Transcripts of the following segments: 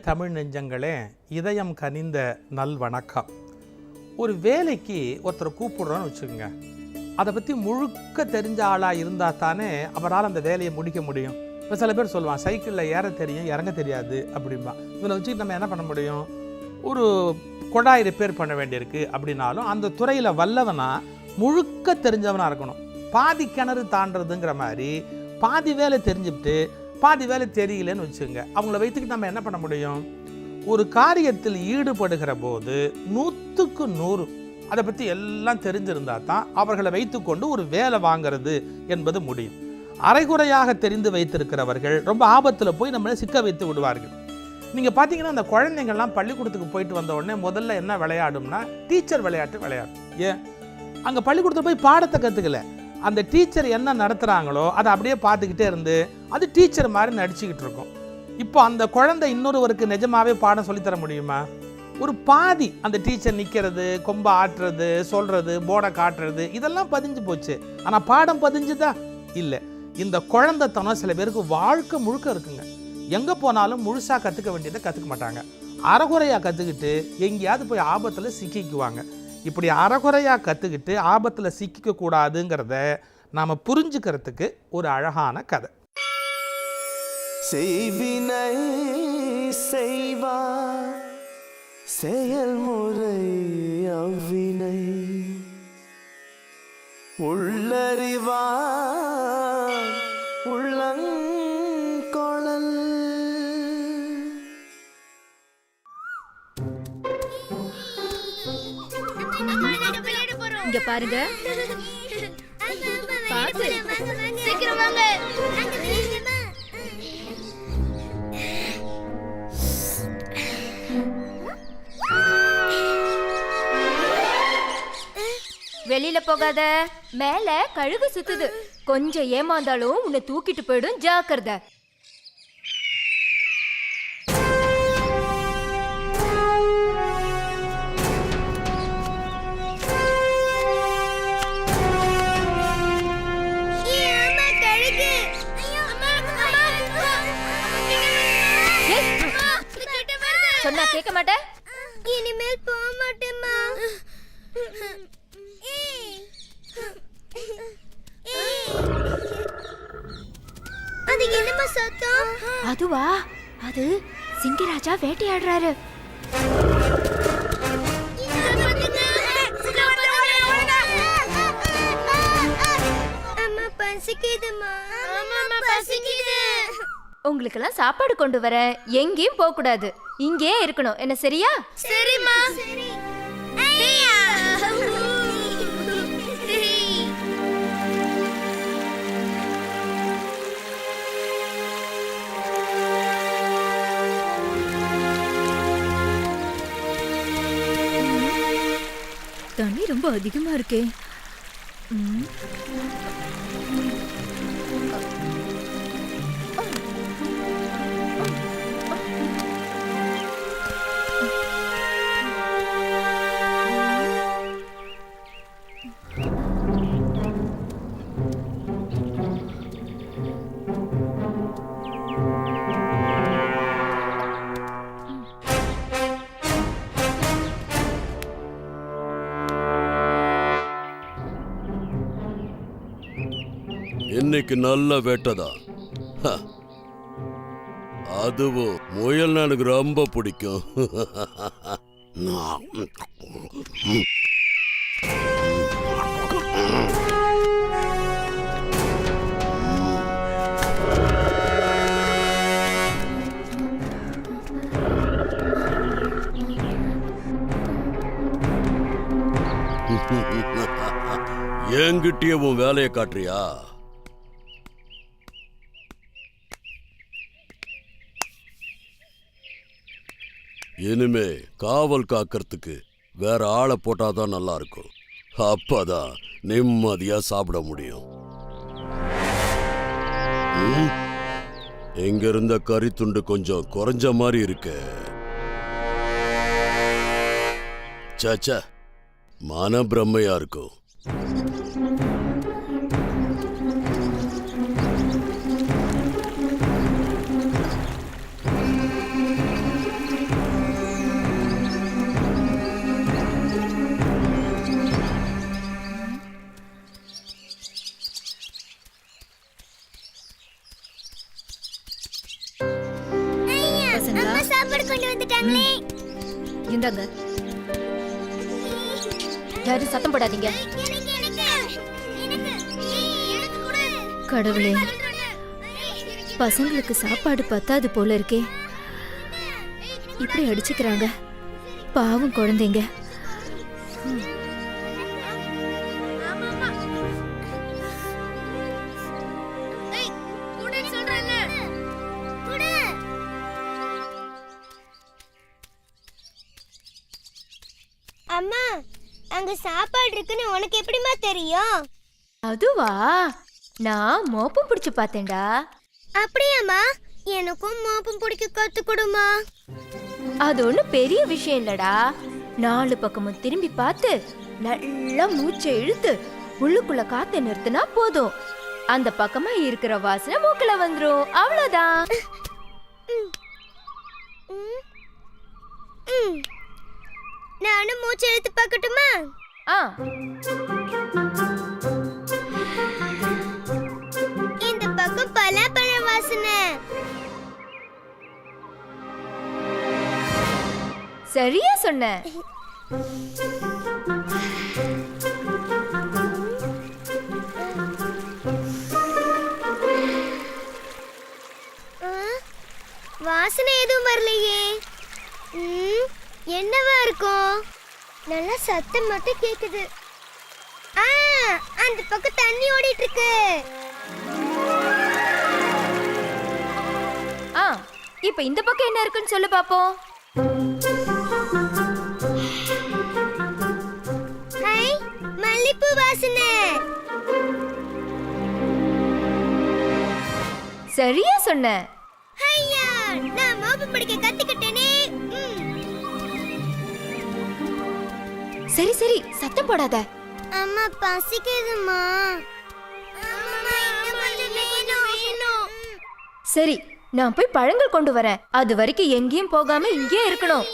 தமிழ் நெஞ்சங்களே, இதயம் கனிந்த நல் வணக்கம். ஒரு வேலைக்கு ஒருத்தரை கூப்பிடுறோன்னு வச்சுக்கோங்க, அதை பற்றி முழுக்க தெரிஞ்ச ஆளாக இருந்தால் தானே அவரால் அந்த வேலையை முடிக்க முடியும். இப்போ சில பேர் சொல்லுவான், சைக்கிளில் ஏற தெரியும் இறங்க தெரியாது அப்படின்பா. இவனை வச்சுக்கிட்டு நம்ம என்ன பண்ண முடியும்? ஒரு குழாய் ரிப்பேர் பண்ண வேண்டியிருக்கு அப்படின்னாலும் அந்த துறையில் வல்லவனா முழுக்க தெரிஞ்சவனாக இருக்கணும். பாதி கிணறு தாண்டதுங்கிற மாதிரி பாதி வேலை தெரிஞ்சுக்கிட்டு பாதி வேலை தெரியலன்னு வச்சுங்க, அவங்கள வைத்துக்கிட்டு நம்ம என்ன பண்ண முடியும்? ஒரு காரியத்தில் ஈடுபடுகிற போது 100க்கு 100 அதை பற்றி எல்லாம் தெரிஞ்சிருந்தா தான் அவர்களை வைத்துக்கொண்டு ஒரு வேலை வாங்கிறது என்பது முடியும். அரைகுறையாக தெரிந்து வைத்திருக்கிறவர்கள் ரொம்ப ஆபத்தில் போய் நம்மளை சிக்க வைத்து விடுவார்கள். நீங்கள் பார்த்தீங்கன்னா அந்த குழந்தைங்கள்லாம் பள்ளிக்கூடத்துக்கு போயிட்டு வந்த உடனே முதல்ல என்ன விளையாடும்னா டீச்சர் விளையாட்டு விளையாடும். ஏன்? அங்கே பள்ளிக்கூடத்தில் போய் பாடத்தை கற்றுக்கல, அந்த டீச்சர் என்ன நடத்துகிறாங்களோ அதை அப்படியே பார்த்துக்கிட்டே இருந்து அது டீச்சர் மாதிரி நடிச்சுக்கிட்டு இருக்கும். இப்போ அந்த குழந்தை இன்னொருவருக்கு நிஜமாவே பாடம் சொல்லித்தர முடியுமா? ஒரு பாதி அந்த டீச்சர் நிற்கிறது, கொம்பை ஆட்டுறது, சொல்கிறது, போர்டை காட்டுறது, இதெல்லாம் பதிஞ்சு போச்சு. ஆனால் பாடம் பதிஞ்சுதா? இல்லை. இந்த குழந்தைத்தனம் சில பேருக்கு வாழ்க்கை முழுக்க இருக்குங்க. எங்கே போனாலும் முழுசாக கற்றுக்க வேண்டியதை கற்றுக்க மாட்டாங்க. அரைகுறையாக கற்றுக்கிட்டு எங்கேயாவது போய் ஆபத்தில் சிக்கிக்குவாங்க. இப்படி அரைகுறையாக கற்றுக்கிட்டு ஆபத்தில் சிக்கிக்க கூடாதுங்கிறத நாம் புரிஞ்சுக்கிறதுக்கு ஒரு அழகான கதை. செய்வினை செய்வார் செயல்முறை அவ்வினை உள்ளறிவார் உள்ளங்கொளல். இங்க பாருங்க, பாத்து சீக்கிரம் வாங்க. வெளியில போகாத, மேல கழுகு சுத்துது. கொஞ்சம் ஏமாந்தாலும் உன்னை தூக்கிட்டு போயிடும், ஜாக்கிரதை. சொன்னா கேட்க மாட்டேன். இனிமேல் போக மாட்டேம்மா. அது என்னம்மா சத்தம்? அதுவா? அது சிங்கராஜா வேட்டையாடுறாரு. அம்மா பசிக்குதுமா. ஆமாம்மா பசிக்குது. உங்களுக்கெல்லாம் சாப்பாடு கொண்டு வர எங்கேயும் போக கூடாது, இங்கே இருக்கணும். என்ன சரியா? சரிம்மா. சரி. தண்ணி ரொம்ப அதிகமா இருக்கே. இன்னைக்கு நல்ல வேட்டதா. அதுவும் முயல் எனக்கு ரொம்ப பிடிக்கும். என்கிட்டயே உன் வேலையை காட்டுறியா? இனிமே காவல் காக்கிறதுக்கு வேற ஆளை போட்டாதான் நல்லா இருக்கும். அப்பதான் நிம்மதியா சாப்பிட முடியும். இங்க இருந்த கறி துண்டு கொஞ்சம் குறைஞ்ச மாதிரி இருக்கு. சச்சா, மன பிரம்மையா இருக்கும். வாங்கிட்டு வந்துட்டாங்களே. இந்தாங்க. யாரும் சத்தம் போடாதீங்க. கடவுளே, பசங்களுக்கு சாப்பாடு பத்தாது போல இருக்கே. இப்படி அடிச்சுக்கிறாங்க. பாவம் குழந்தைங்க. அம்மா, அங்க சாப்பாடு இருக்குன்னு உனக்கு எப்படிமா தெரியும்? அதுவா, நான் மோப்பம் பிடிச்சு பார்த்தேன்டா. அப்படியாம்மா? எனக்கும் மோப்பம் பிடிக்க கத்து கொடுமா. அது ஒண்ணும் பெரிய விஷயம் இல்லடா. 4 பக்கமும் திரும்பி பார்த்து நல்லா மூச்சை இழுத்து உள்ளுக்குள்ள காத்து நிறுத்தினா போதும். அந்த பக்கமா இருக்கிற வாசனை மூக்குல வந்துரும். அவ்வளவுதான். நானும் மூச்சு இழுத்து பார்க்கட்டுமா? ஆ, இந்த பக்கம் பலாப்பழ வாசனை. சரியா சொன்ன. வாசனை எதுவும் வரலையே. என்னவா இருக்கும்? நல்லா சத்தம் மட்டும் கேக்குது. அந்த பக்கம் தண்ணி ஓடிட்டு இருக்கு. இப்ப இந்த பக்கம் என்ன இருக்குன்னு சொல்லு பாப்போம். ஹை, மல்லிப்பூ வாசனை. சரியா சொன்ன. ஐயா, நான் மோப்பம் பிடிக்க கத்துக்கிட்டேனே. சரி சரி, சத்தம் போடாத. அம்மா, பசிக்குதுமா. அம்மா, இன்னும் கொஞ்சம் வேணும். சரி, நான் போய் பழங்கள் கொண்டு வரேன். அது வரைக்கும் எங்கேயும் போகாம இங்கே இருக்கணும்.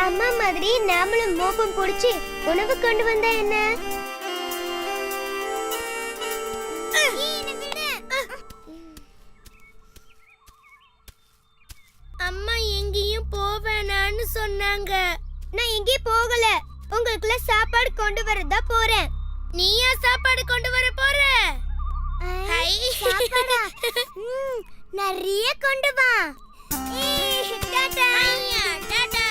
அம்மா மாதிரி நாமளும் மோப்பம் பிடிச்சு உணவு கொண்டு வந்தா என்ன? அம்மா எங்கேயும் போவேனான்னு சொன்னாங்க. நான் எங்கேயும் போகல. உங்களுக்குள்ள சாப்பாடு கொண்டு வரதா போறேன். நீயா சாப்பாடு கொண்டு வர போற? நிறைய கொண்டு வா. டாடா. டாடா.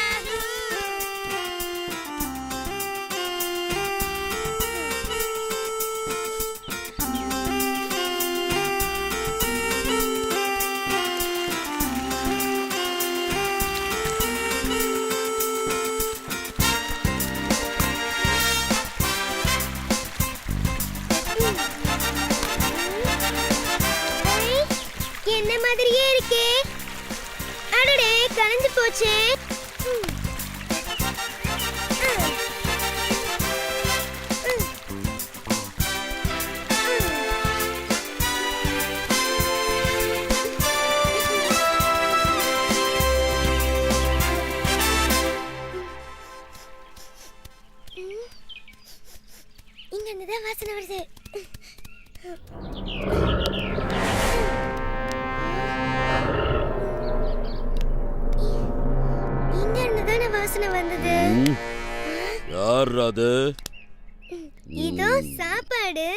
என்ன மாதிரியே இருக்கே. அடடே, கலந்து போச்சே. இங்க இருந்துதான் வாசனை வருது. இங்க இருந்துதானே வாசனை வந்தது. யார் அது? இதோ சாப்பாடு.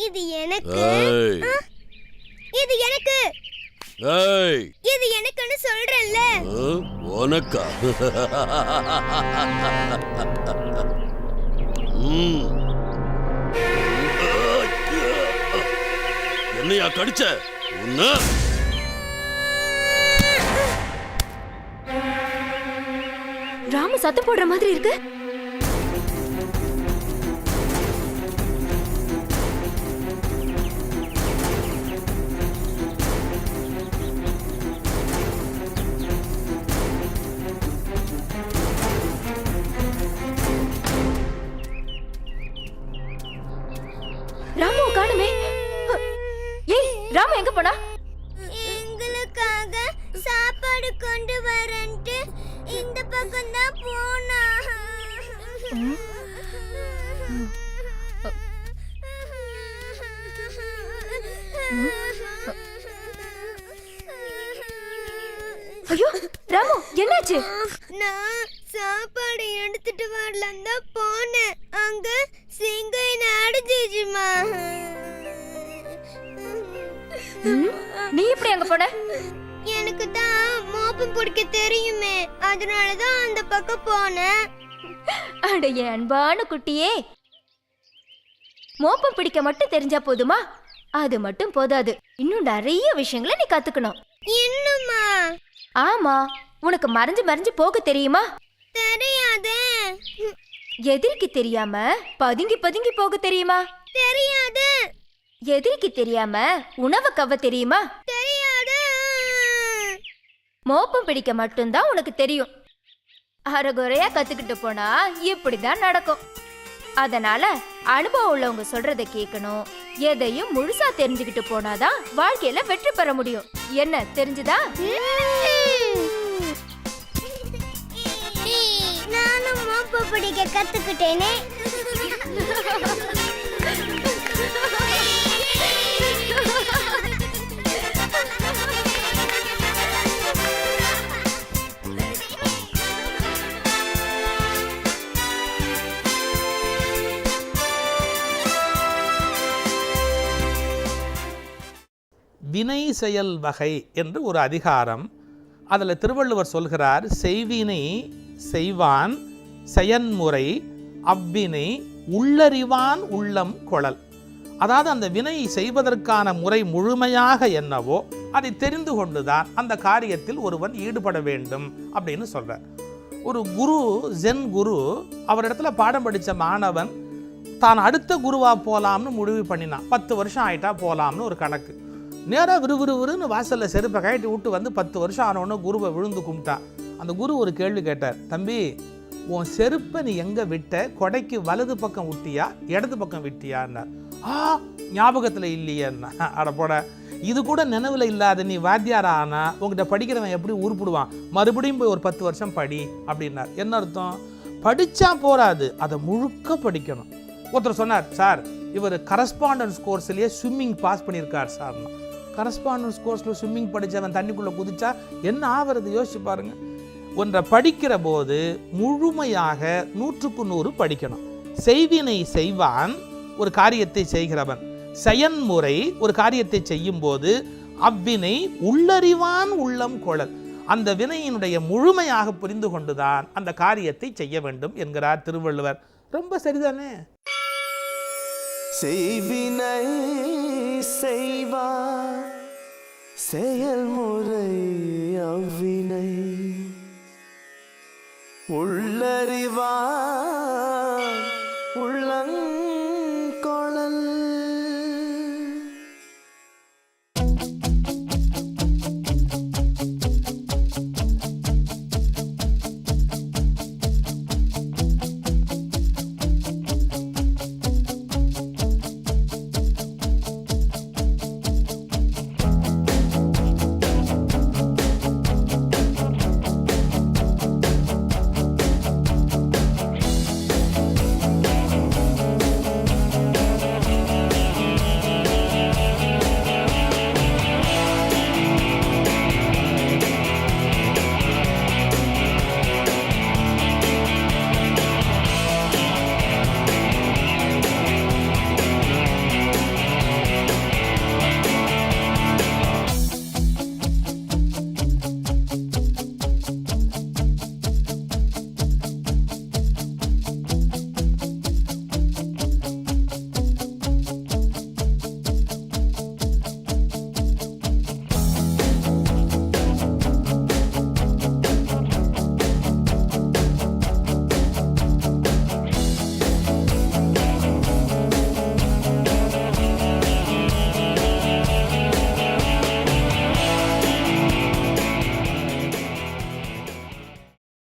இது எனக்கு. இது எனக்கு. இது எனக்குன்னு சொல்றேன்ல. உனக்கா? என்னையா கடிச்ச? உன்ன ராமு சத்தம் போடுற மாதிரி இருக்கு. ராமு காணுமே. ஏய், ராமு எங்க போனா? எங்களுக்காக சாப்பாடு கொண்டு வரேன்ட்டு இந்த பக்கம் தான் போனா. ஐயோ ராமு, என்னாச்சு? நான் சாப்பாடு எடுத்துட்டு வரலாம் தான் போனேன். அங்க சிங்கம் அடிச்சிச்சுமா. நீ எப்படி அங்க போன? எனக்கு தான் மோப்பம் பிடிக்க தெரியுமே, அதனாலதான் அந்த பக்கம் போனேன். அட என் அன்பான குட்டியே, மோப்பம் பிடிக்க மட்டும் தெரிஞ்சா போதுமா? அது மட்டும் போதாது, இன்னும் நிறைய விஷயங்களை நீ கத்துக்கணும். இன்னுமா? ஆமா, உனக்கு மறைஞ்சு மறைஞ்சு போக தெரியுமா? தெரியாதே. எதிரிக்கு தெரியாம பதுங்கி பதுங்கி போக தெரியுமா? தெரியாது. எதிரிக்கு தெரியாம உணவு கவ தெரியுமா? தெரியாது. மோப்பம் பிடிக்க மட்டும்தான் உனக்கு தெரியும். அரைகுறையா கத்துக்கிட்டு போனா இப்படிதான் நடக்கும். அதனால அனுபவம் உள்ளவங்க சொல்றதை கேட்கணும். எதையும் முழுசா தெரிஞ்சுக்கிட்டு போனாதான் வாழ்க்கையில வெற்றி பெற முடியும். என்ன தெரிஞ்சுதா? நானும் மோப்பம் பிடிக்க கத்துக்கிட்டேனே. வினை செயல் வகை என்று ஒரு அதிகாரம். அதில் திருவள்ளுவர் சொல்கிறார், செய்வினை செய்வான் செயன்முறை அவ்வினை உள்ளறிவான் உள்ளம் கொளல். அதாவது அந்த வினை செய்வதற்கான முறை முழுமையாக என்னவோ அதை தெரிந்து கொண்டுதான் அந்த காரியத்தில் ஒருவன் ஈடுபட வேண்டும் அப்படின்னு சொல்கிறார். ஒரு குரு, ஜென் குரு, அவரிடத்துல பாடம் படித்த மாணவன் தான் அடுத்த குருவா போகலாம்னு முடிவு பண்ணினான். 10 வருஷம் ஆயிட்டா போகலாம்னு ஒரு கணக்கு. நேராக விறுவிறுன்னு வாசலில் செருப்பை கழட்டி விட்டு வந்து 10 வருஷம் ஆனவொன்னு குருவை விழுந்து கும்பிட்டான். அந்த குரு ஒரு கேள்வி கேட்டார், தம்பி உன் செருப்பை நீ எங்கே விட்ட? கொடைக்கு வலது பக்கம் விட்டியா இடது பக்கம் விட்டியான்னார். ஞாபகத்தில் இல்லையேன்னா. அட போட, இது கூட நினைவில் இல்லாத நீ வாத்தியாரா ஆனா உங்ககிட்ட படிக்கிறவன் எப்படி உருப்பிடுவான்? மறுபடியும் போய் ஒரு 10 வருஷம் படி அப்படின்னார். என்ன அர்த்தம்? படித்தா போராது, அதை முழுக்க படிக்கணும். ஒருத்தர் சொன்னார், சார் இவர் கரஸ்பாண்டன்ஸ் கோர்ஸ்லேயே ஸ்விம்மிங் பாஸ் பண்ணியிருக்கார் சார்னா. கரஸ்பாண்டன்ஸ் கோர்ஸில் ஸ்விம்மிங் படித்தவன் தண்ணிக்குள்ளே குதிச்சா என்ன ஆகிறது? யோசிச்சு பாருங்க. ஒன்றை படிக்கிற போது முழுமையாக 100க்கு 100 படிக்கணும். செய்வினை செய்வான் ஒரு காரியத்தை செய்கிறவன், செயன்முறை ஒரு காரியத்தை செய்யும் போது அவ்வினை உள்ளறிவான் உள்ளம் கொளல். அந்த வினையினுடைய முழுமையாக புரிந்து கொண்டுதான் அந்த காரியத்தை செய்ய வேண்டும் என்கிறார் திருவள்ளுவர். ரொம்ப சரிதானே? செய்வினை செய்வார் செயல்முறை அவ்வினை உள்ளறிவார்